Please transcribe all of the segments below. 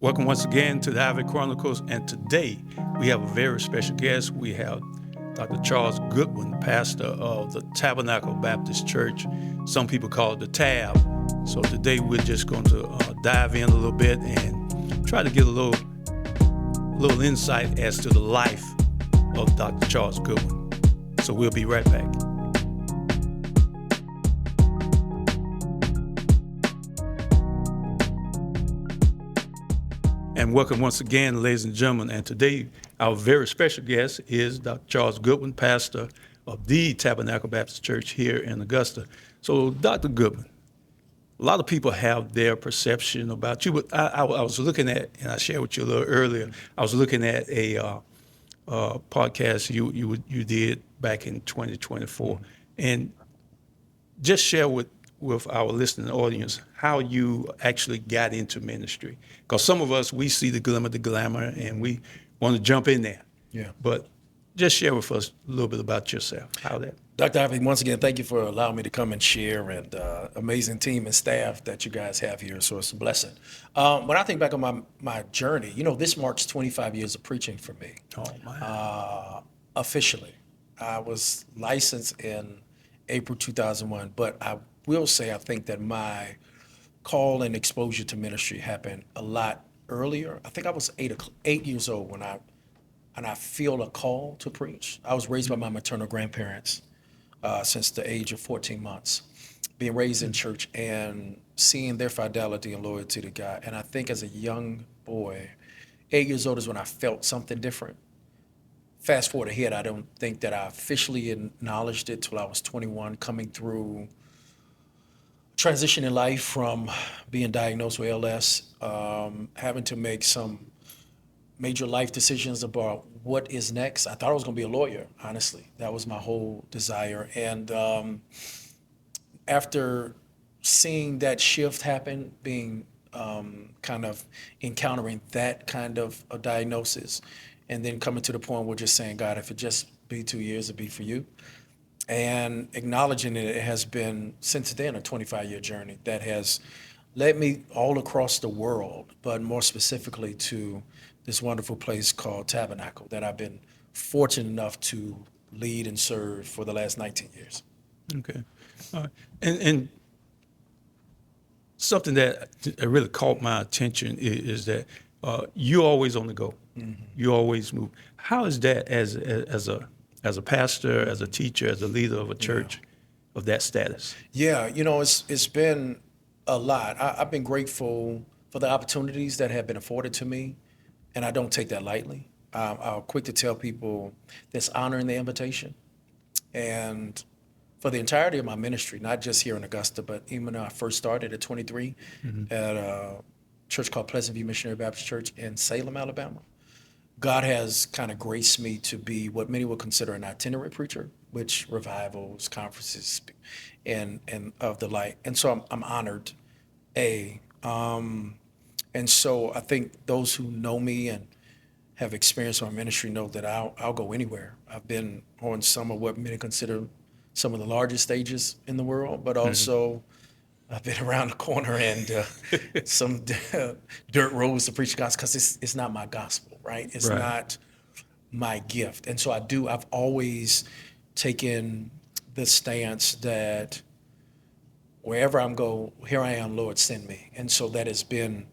Welcome once again to the Ivey Chronicles, and today we have a very special guest. We have Dr. Charles Goodman, pastor of the Tabernacle Baptist Church. Some people call it the Tab. So today we're just going to dive in a little bit and try to get a little insight as to the life of Dr. Charles Goodman. So we'll be right back. And welcome once again, ladies and gentlemen. And today, our very special guest is Dr. Charles Goodman, pastor of the Tabernacle Baptist Church here in Augusta. So, Dr. Goodman, a lot of people have their perception about you, but I was looking at, and I shared with you a little earlier, I was looking at a podcast you did back in 2024, and just share with our listening audience how you actually got into ministry. Because some of us, we see the glamour, and we want to jump in there. Yeah. But just share with us a little bit about yourself. How that. Dr. Ivey, once again, thank you for allowing me to come and share, and amazing team and staff that you guys have here. So it's a blessing. When I think back on my journey, this marks 25 years of preaching for me. Oh, man. Officially. I was licensed in April 2001, but I will say I think that my call and exposure to ministry happened a lot earlier. I think I was 8 years old when I feel a call to preach. I was raised by my maternal grandparents since the age of 14 months, being raised in church and seeing their fidelity and loyalty to God. And I think as a young boy, 8 years old is when I felt something different. Fast forward ahead, I don't think that I officially acknowledged it till I was 21, coming through transition in life from being diagnosed with ALS, having to make some major life decisions about what is next. I thought I was going to be a lawyer, honestly. That was my whole desire. And after seeing that shift happen, being kind of encountering that kind of a diagnosis, and then coming to the point where just saying, God, if it just be 2 years, it'd be for you. And acknowledging it has been, since then, a 25-year journey that has led me all across the world, but more specifically to this wonderful place called Tabernacle that I've been fortunate enough to lead and serve for the last 19 years. Okay. All right. And something that really caught my attention is that you're always on the go. Mm-hmm. You always move. How is that as a pastor, as a teacher, as a leader of a church of that status? Yeah, it's been a lot. I've been grateful for the opportunities that have been afforded to me, and I don't take that lightly. I'm quick to tell people there's honor in the invitation. And for the entirety of my ministry, not just here in Augusta, but even when I first started at 23 at a church called Pleasant View Missionary Baptist Church in Salem, Alabama, God has kind of graced me to be what many would consider an itinerant preacher, which revivals, conferences, and of the like. And so I'm honored, and so I think those who know me and have experienced my ministry know that I'll go anywhere. I've been on some of what many consider some of the largest stages in the world, but also I've been around the corner and some dirt roads to preach the gospel, because it's not my gospel, right? It's not my gift. And so I've always taken the stance that wherever I'm go, here I am, Lord, send me. And so that has been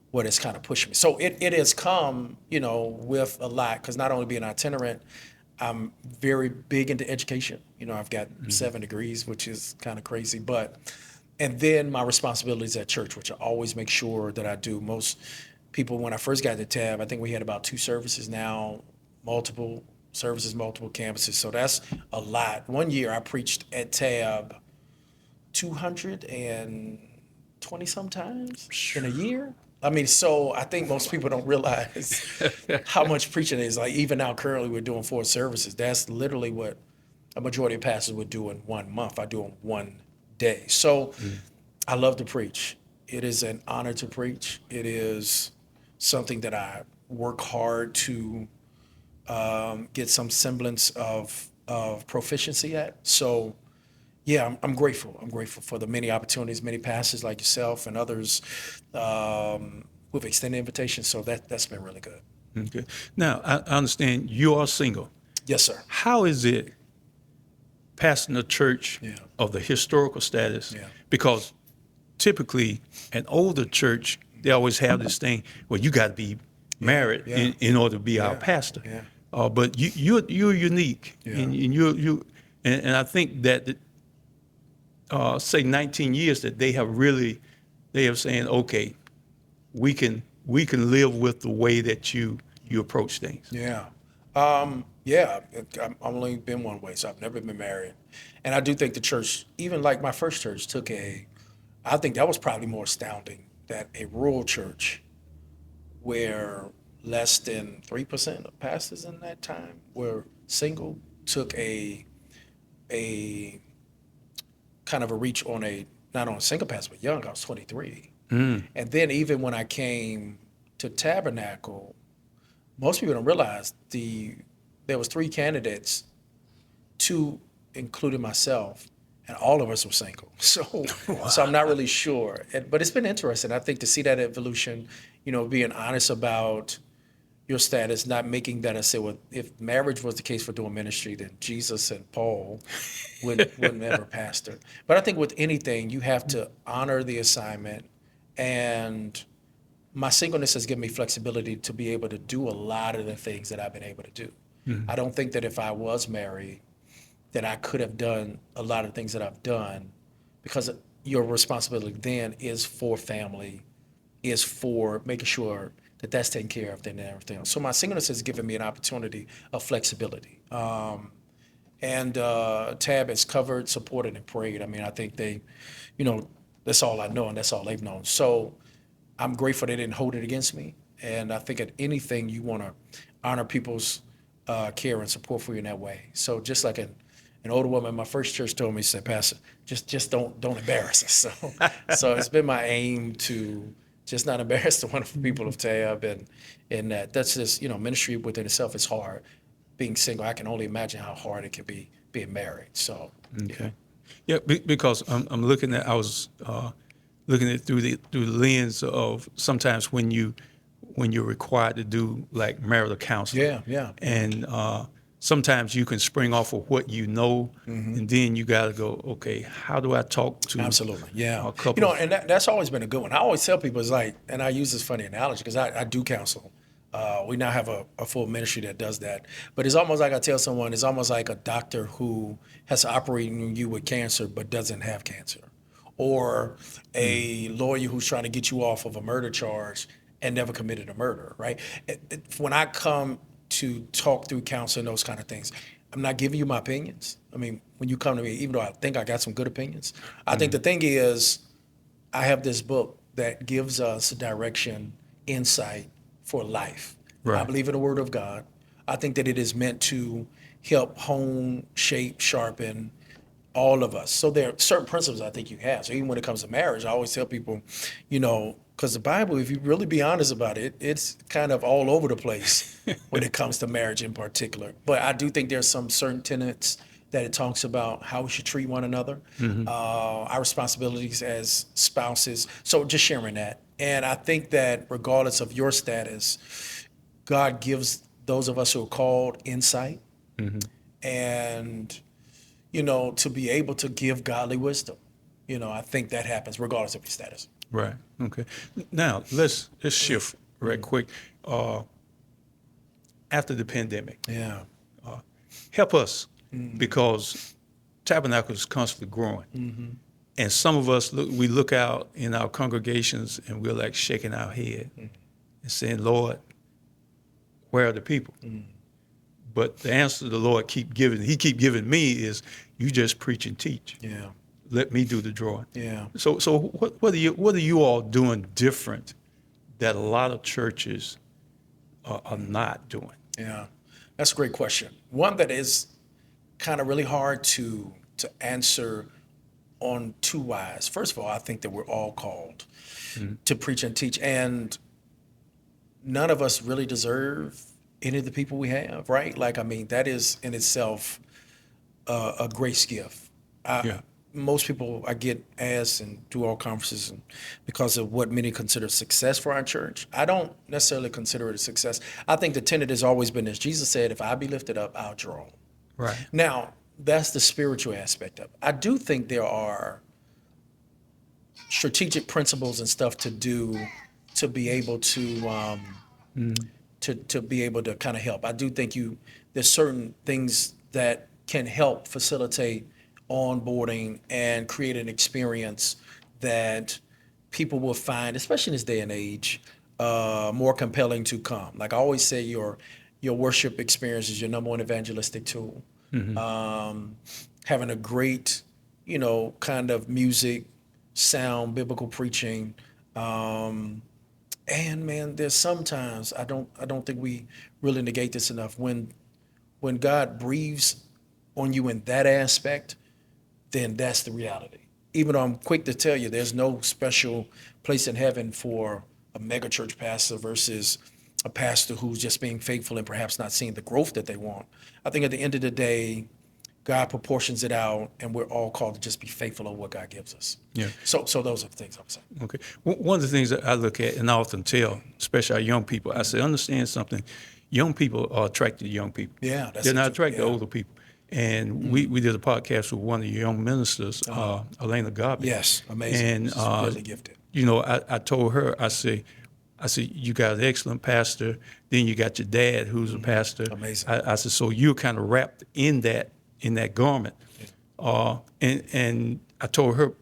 what has kind of pushed me. So it has come, with a lot, because not only being itinerant, I'm very big into education. I've got 7 degrees, which is kind of crazy, and then my responsibilities at church, which I always make sure that I do. Most people, when I first got to TAB, I think we had about 2 services. Now, multiple services, multiple campuses. So that's a lot. One year I preached at TAB 220 sometimes in a year. So I think most people don't realize how much preaching is. Like, even now, currently, we're doing 4 services. That's literally what a majority of pastors would do in 1 month. I do in 1 day. So I love to preach. It is an honor to preach. It is something that I work hard to get some semblance of proficiency at. So yeah, I'm grateful. I'm grateful for the many opportunities, many pastors like yourself and others with extended invitation. So that's been really good. Okay. Now, I understand you are single. Yes, sir. How is it pastoring a church Yeah. of the historical status? Yeah. Because typically, an older church, they always have this thing, well, you got to be married Yeah. in order to be our Yeah. pastor. Yeah. But you're unique, Yeah. and and I think that say 19 years that they have saying, okay, we can live with the way that you approach things. Yeah. Yeah, I've only been one way, so I've never been married. And I do think the church, even like my first church, I think that was probably more astounding that a rural church where less than 3% of pastors in that time were single took a kind of a reach on not on a single pastor, but young. I was 23. And then even when I came to Tabernacle, most people don't realize there was 3 candidates, 2 including myself, and all of us were single. So I'm not really sure. But it's been interesting, I think, to see that evolution, being honest about your status, not making that and say, well, if marriage was the case for doing ministry, then Jesus and Paul wouldn't ever pastor. But I think with anything, you have to honor the assignment. And my singleness has given me flexibility to be able to do a lot of the things that I've been able to do. I don't think that if I was married, that I could have done a lot of things that I've done, because your responsibility then is for family, is for making sure that that's taken care of and everything else. So my singleness has given me an opportunity of flexibility. And Tab has covered, supported, and prayed. I mean, I think that's all I know, and that's all they've known. So I'm grateful they didn't hold it against me. And I think at anything, you want to honor people's care and support for you in that way. So just like an older woman in my first church told me, she said, Pastor, just don't embarrass us. So it's been my aim to just not embarrass the wonderful people of Tab, and that's just, ministry within itself is hard. Being single, I can only imagine how hard it can be being married. So Okay. Yeah, because I'm looking at, I was looking at through the lens of sometimes when you're required to do like marital counseling. Yeah. And sometimes you can spring off of what you know, and then you got to go, okay, how do I talk to Absolutely, yeah. a couple? And that's always been a good one. I always tell people, it's like, and I use this funny analogy because I do counsel. We now have a full ministry that does that. But it's almost like I tell someone, it's almost like a doctor who has to operate on you with cancer but doesn't have cancer. Or a lawyer who's trying to get you off of a murder charge and never committed a murder, right? When I come to talk through counseling, those kind of things, I'm not giving you my opinions. I mean, when you come to me, even though I think I got some good opinions, I think the thing is, I have this book that gives us direction, insight for life. Right. I believe in the Word of God. I think that it is meant to help hone, shape, sharpen all of us. So there are certain principles I think you have. So even when it comes to marriage, I always tell people, because the Bible, if you really be honest about it, it's kind of all over the place when it comes to marriage in particular. But I do think there's some certain tenets that it talks about how we should treat one another, our responsibilities as spouses. So just sharing that. And I think that regardless of your status, God gives those of us who are called insight and, to be able to give godly wisdom. I think that happens regardless of your status. Right. Okay. Now let's shift right quick. After the pandemic, Yeah. help us because Tabernacle is constantly growing, and some of us we look out in our congregations and we're like shaking our head and saying, "Lord, where are the people?" But the answer the Lord keep giving me is, "You just preach and teach. Yeah. Let me do the drawing." Yeah. So what are you all doing different that a lot of churches are not doing? Yeah. That's a great question. One that is kind of really hard to answer on 2 whys. First of all, I think that we're all called to preach and teach, and none of us really deserve any of the people we have, right? Like, I mean, that is in itself a grace gift. most people I get asked and do all conferences and because of what many consider success for our church. I don't necessarily consider it a success. I think the tenet has always been this. Jesus said, if I be lifted up, I'll draw. Right. Now, that's the spiritual aspect of it. I do think there are strategic principles and stuff to do to be able to to be able to kind of help. I do think there's certain things that can help facilitate onboarding and create an experience that people will find, especially in this day and age, more compelling to come. Like I always say, your worship experience is your number one evangelistic tool. Having a great, kind of music, sound, biblical preaching, and man, there's sometimes I don't think we really negate this enough. When God breathes on you in that aspect, then that's the reality. Even though I'm quick to tell you, there's no special place in heaven for a megachurch pastor versus a pastor who's just being faithful and perhaps not seeing the growth that they want. I think at the end of the day, God proportions it out, and we're all called to just be faithful on what God gives us. Yeah. So those are the things I'm saying. Okay. One of the things that I look at and I often tell, especially our young people, I say, understand something. Young people are attracted to young people. Yeah, that's They're not it. attracted to Yeah. older people. And we did a podcast with one of the young ministers, Elena Garby. Yes, amazing. And She's really gifted. I told her, I say, you got an excellent pastor. Then you got your dad, who's a pastor. Amazing. I said, so you're kind of wrapped in that garment. And I told her,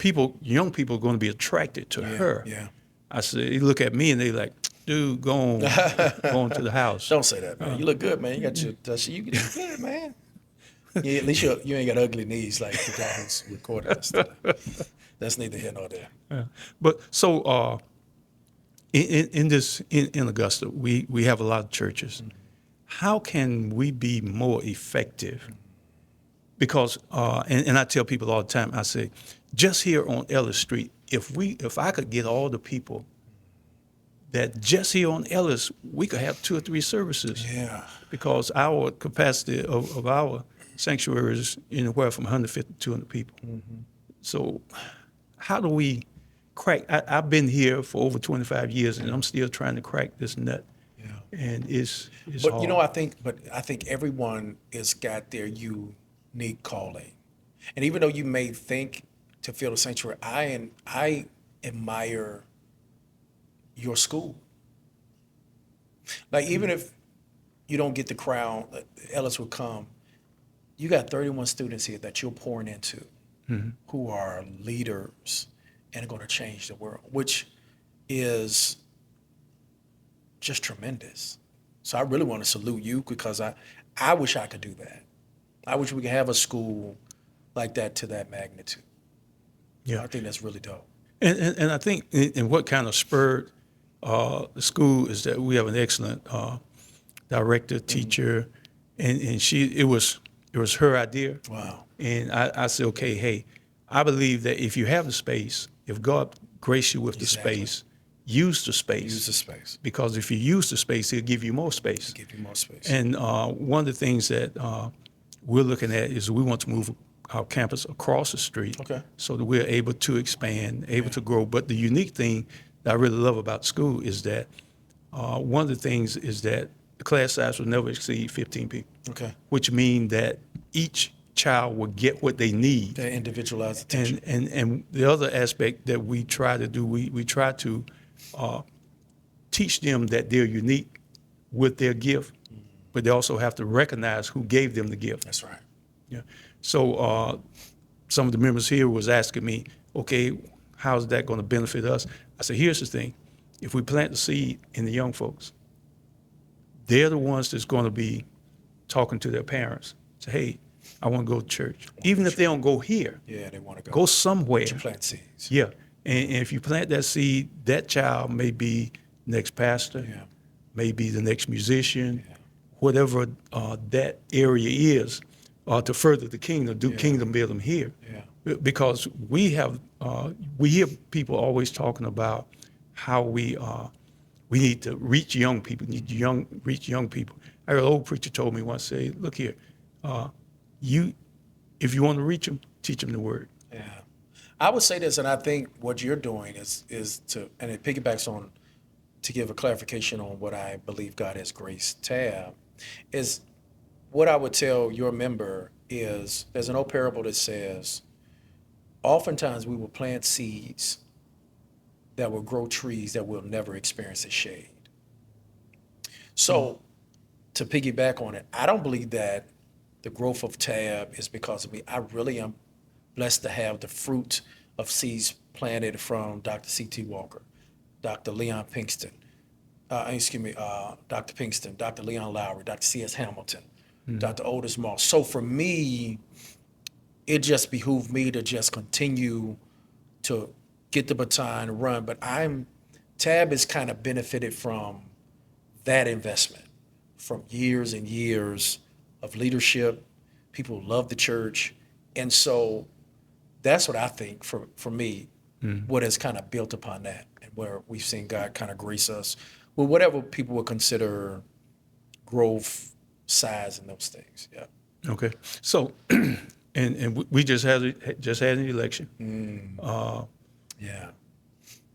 young people are going to be attracted to her. Yeah. I said, they look at me and they like, dude, go on to the house. Don't say that, man. You look good, man. You got your you look good, man. Yeah, at least you ain't got ugly knees like the guy who's recording this stuff. That's neither here nor there. Yeah. But so in Augusta, we have a lot of churches. How can we be more effective? Because and I tell people all the time, I say, just here on Ellis Street, if I could get all the people that just here on Ellis, we could have 2 or 3 services. Yeah. Because our capacity of our sanctuary is anywhere from 150 to 200 people. So how do we crack? I've been here for over 25 years, and I'm still trying to crack this nut. Yeah. And it's But hard. I think everyone has got their unique calling. And even though you may think to fill the sanctuary, I admire your school. Like even if you don't get the crowd, Ellis will come. You got 31 students here that you're pouring into who are leaders and are going to change the world, which is just tremendous. So I really want to salute you because I wish I could do that. I wish we could have a school like that to that magnitude. Yeah. I think that's really dope. And I think and what kind of spurred the school is that we have an excellent director, teacher, and it was her idea. Wow. And I said, okay, hey, I believe that if you have the space, if God grace you with Exactly. the space, use the space. Use the space. Because if you use the space, He'll give you more space. Give you more space. And one of the things that we're looking at is we want to move our campus across the street so that we're able to expand, able to grow. But the unique thing that I really love about school is that one of the things is that the class size will never exceed 15 people. Okay. Which means that each child will get what they need. That individualized attention. And the other aspect that we try to do, we try to teach them that they're unique with their gift, but they also have to recognize who gave them the gift. That's right. Yeah. So some of the members here was asking me, okay, how's that going to benefit us? I said, here's the thing. If we plant the seed in the young folks, they're the ones that's going to be talking to their parents. Say, hey, I want to go to church. Even if they don't go here, Yeah, they want to go somewhere. to plant seeds. Yeah. And if you plant that seed, that child may be next pastor, may be the next musician, whatever that area is, to further the kingdom, do kingdom building here. Because we hear people always talking about how we need to reach young people, reach young people. I heard an old preacher told me once, say, look here, if you want to reach them, teach them the word. I would say this, and I think what you're doing is to, and it piggybacks on, to give a clarification on what I believe God has graced Tab, is what I would tell your member is there's an old parable that says, oftentimes we will plant seeds that will grow trees that will never experience a shade. So to piggyback on it, I don't believe that the growth of Tab is because of me. I really am blessed to have the fruit of seeds planted from Dr. C.T. Walker, Dr. Leon Pinkston, Dr. Pinkston, Dr. Leon Lowry, Dr. C.S. Hamilton, Dr. Otis Moss. So for me, it just behooved me to just continue to get the baton and run. But Tab has kind of benefited from that investment, from years and years of leadership. People love the church. And so that's what I think for me, what has kind of built upon that, and where we've seen God kind of grace us with whatever people would consider growth, size, and those things. Yeah. Okay. So, and we just had an election. Yeah.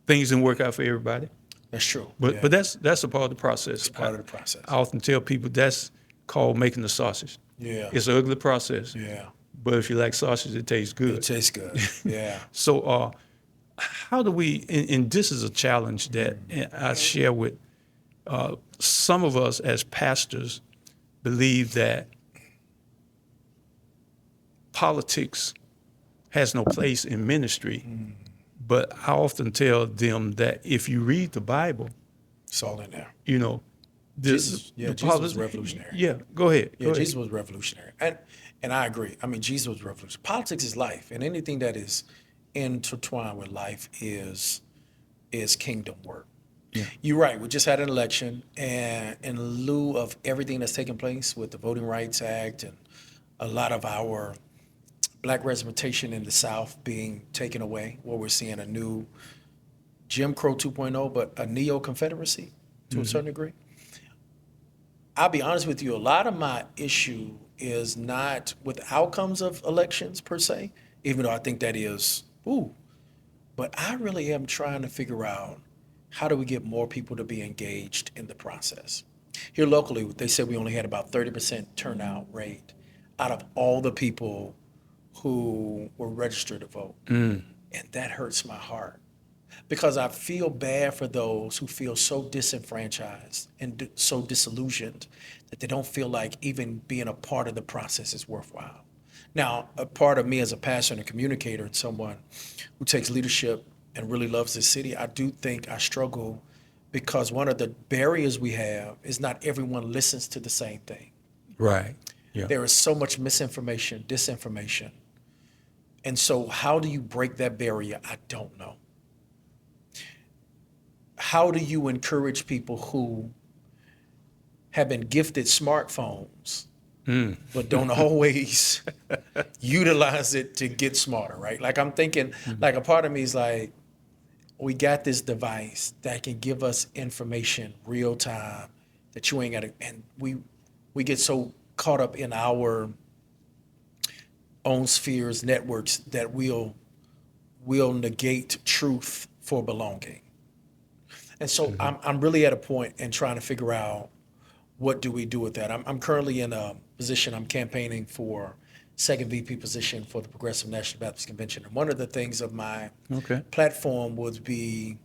Things didn't work out for everybody, That's true. but Yeah. but that's a part of the process. It's part of the process. I often tell people that's called making the sausage. Yeah. It's an ugly process. Yeah. But if you like sausage, it tastes good. It tastes good. Yeah. So, how do we? And this is a challenge that I share with some of us as pastors. Believe that politics has no place in ministry, but I often tell them that if you read the Bible, It's all in there. you know, Jesus was politics- revolutionary. Yeah, go ahead. Yeah, Go ahead. Jesus was revolutionary. And I agree. I mean, Jesus was revolutionary. Politics is life, and anything that is intertwined with life is kingdom work. Yeah. You're right. We just had an election, and in lieu of everything that's taken place with the Voting Rights Act and a lot of our black representation in the South being taken away, where we're seeing a new Jim Crow 2.0, but a neo-Confederacy to a certain degree. I'll be honest with you, a lot of my issue is not with outcomes of elections per se, even though I think that is, but I really am trying to figure out how do we get more people to be engaged in the process. Here locally, they said we only had about 30% turnout rate out of all the people who were registered to vote. And that hurts my heart because I feel bad for those who feel so disenfranchised and so disillusioned that they don't feel like even being a part of the process is worthwhile. Now, a part of me as a pastor and a communicator and someone who takes leadership and really loves this city, I do think I struggle because one of the barriers we have is not everyone listens to the same thing. Right. Yeah. There is so much misinformation, disinformation. And so how do you break that barrier? I don't know. How do you encourage people who have been gifted smartphones but don't always utilize it to get smarter, right? Like I'm thinking, like a part of me is like, we got this device that can give us information real time that you ain't got to, and we get so caught up in our own spheres, networks, that we'll negate truth for belonging. And so I'm really at a point in trying to figure out what do we do with that. I'm currently in a position, I'm campaigning for second VP position for the Progressive National Baptist Convention. And one of the things of my platform would be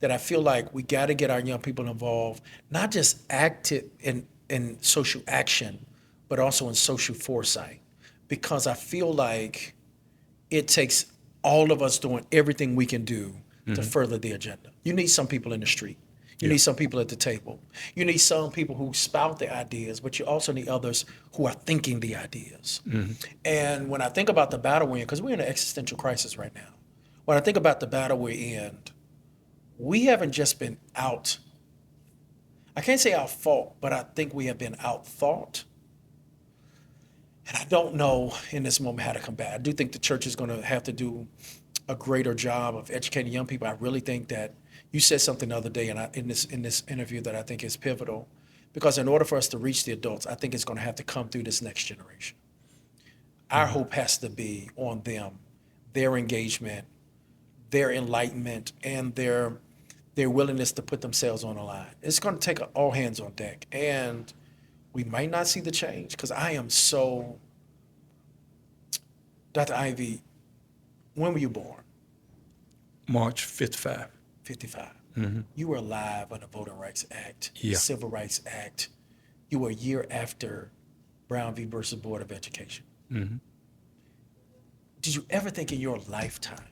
that I feel like we got to get our young people involved, not just active in social action, but also in social foresight. Because I feel like it takes all of us doing everything we can do to further the agenda. You need some people in the street. You need some people at the table. You need some people who spout the ideas, but you also need others who are thinking the ideas. And when I think about the battle we're in, because we're in an existential crisis right now, when I think about the battle we're in, we haven't just been out, I can't say out-fought, but I think we have been out-thought. And I don't know in this moment how to combat. I do think the church is going to have to do a greater job of educating young people. I really think that you said something the other day in this interview that I think is pivotal, because in order for us to reach the adults, I think it's going to have to come through this next generation. Our hope has to be on them their engagement, their enlightenment, and their willingness to put themselves on the line. It's going to take all hands on deck, and we might not see the change because I am so. Dr. Ivey, when were you born? March 55. 55. Mm-hmm. You were alive on the Voting Rights Act, Yeah. Civil Rights Act. You were a year after Brown v. versus Board of Education. Mm-hmm. Did you ever think in your lifetime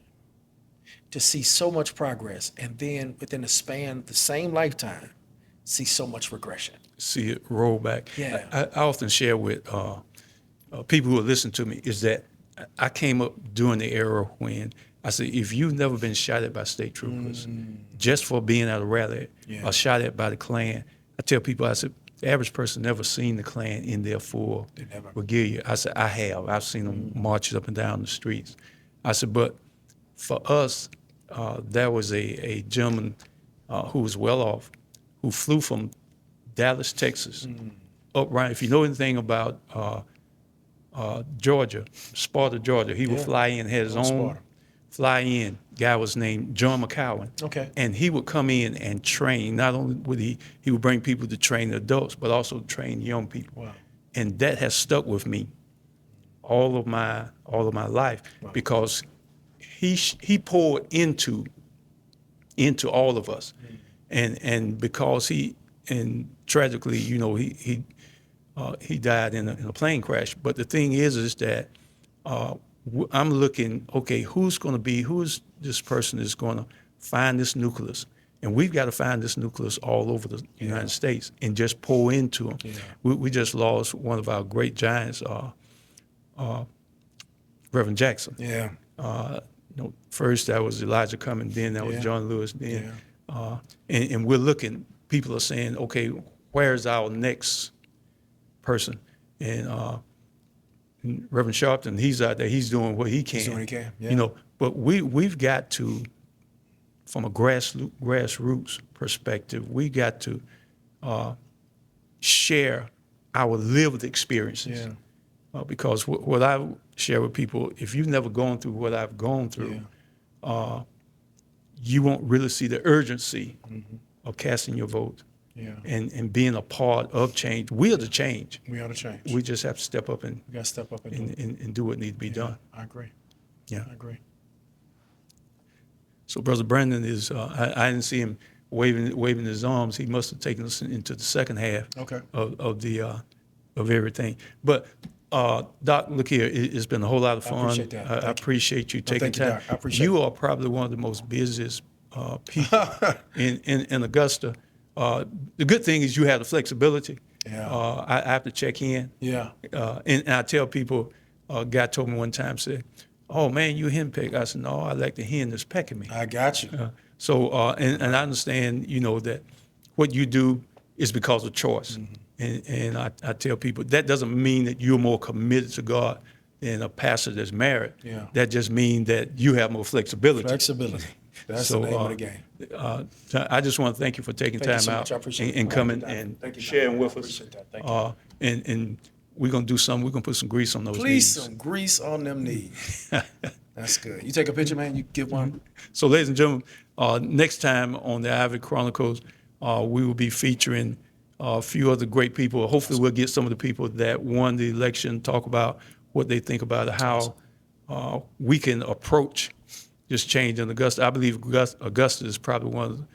to see so much progress and then within the span, the same lifetime, see so much regression? See it roll back. Yeah. I often share with people who listen to me is that I came up during the era when I said, if you've never been shot at by state troopers, just for being at a rally, or shot at by the Klan, I tell people, I said, the average person never seen the Klan in their full regalia. I said, I have. I've seen them marches up and down the streets. I said, but for us, there was a gentleman who was well off, who flew from Dallas, Texas, up right. If you know anything about Georgia, Sparta, Georgia, he would fly in, had his own Sparta. fly in. Guy was named John McCowan. Okay. And he would come in and train. Not only would he would bring people to train adults, but also train young people. Wow. And that has stuck with me all of my life because he poured into all of us, and because and tragically, you know, he died in a plane crash. But the thing is that I'm looking, okay, who's this person is going to find this nucleus? And we've got to find this nucleus all over the United States and just pour into them. Yeah. We just lost one of our great giants, Reverend Jackson. Yeah. First that was Elijah Cummings, then that was John Lewis, then and we're looking. People are saying, okay, where's our next person? And Reverend Sharpton, he's out there, he's doing what he can. He's doing what he can. Yeah. You know, but we've got to, from a grassroots perspective, we got to share our lived experiences. Yeah. Because what I share with people, if you've never gone through what I've gone through, you won't really see the urgency of casting your vote and being a part of change. We are the change. We are the change. We just have to step up and do what needs to be done. I agree. Yeah, I agree. So Brother Brandon is, I didn't see him waving his arms. He must have taken us into the second half of everything. But Doc, look here, it's been a whole lot of fun. I appreciate that. I appreciate you taking thank you, time. Doc. I appreciate you are probably one of the most busiest people in Augusta. The good thing is you have the flexibility. Yeah. I have to check in. Yeah. And I tell people, a guy told me one time, said, "Oh man, you henpeck." I said, "No, I like the hen that's pecking me." I got you. And I understand, you know, that what you do is because of choice. And I tell people that doesn't mean that you're more committed to God than a pastor that's married. Yeah. That just means that you have more flexibility. Flexibility. That's the name of the game. I just want to thank you for taking time so out much. I appreciate and it. coming Thank you, and Doc. sharing with I us. appreciate that. Thank you. And we're going to do something. We're going to put some grease on those Please, knees. some grease on them knees. That's good. You take a picture, man. You give one. So, ladies and gentlemen, next time on the Ivey Chronicles, we will be featuring a few other great people. Hopefully, we'll get some of the people that won the election, talk about what they think about how we can approach this change in Augusta. I believe Augusta is probably one of the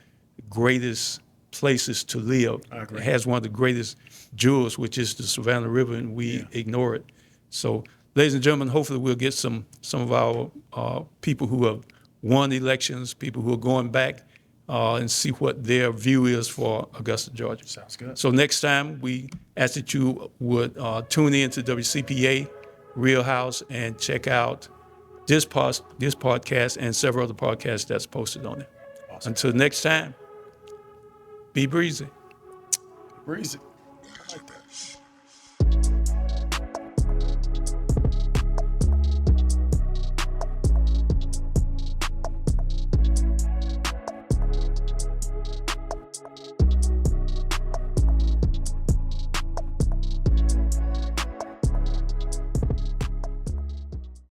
greatest places to live. I agree. It has one of the greatest jewels, which is the Savannah River, and we ignore it. So, ladies and gentlemen, hopefully we'll get some of our people who have won elections, people who are going back, and see what their view is for Augusta, Georgia. Sounds good. So next time, we ask that you would tune in to WCPA, Real House, and check out this podcast and several other podcasts that's posted on it. Awesome. Until next time, be breezy. Breezy. I like that.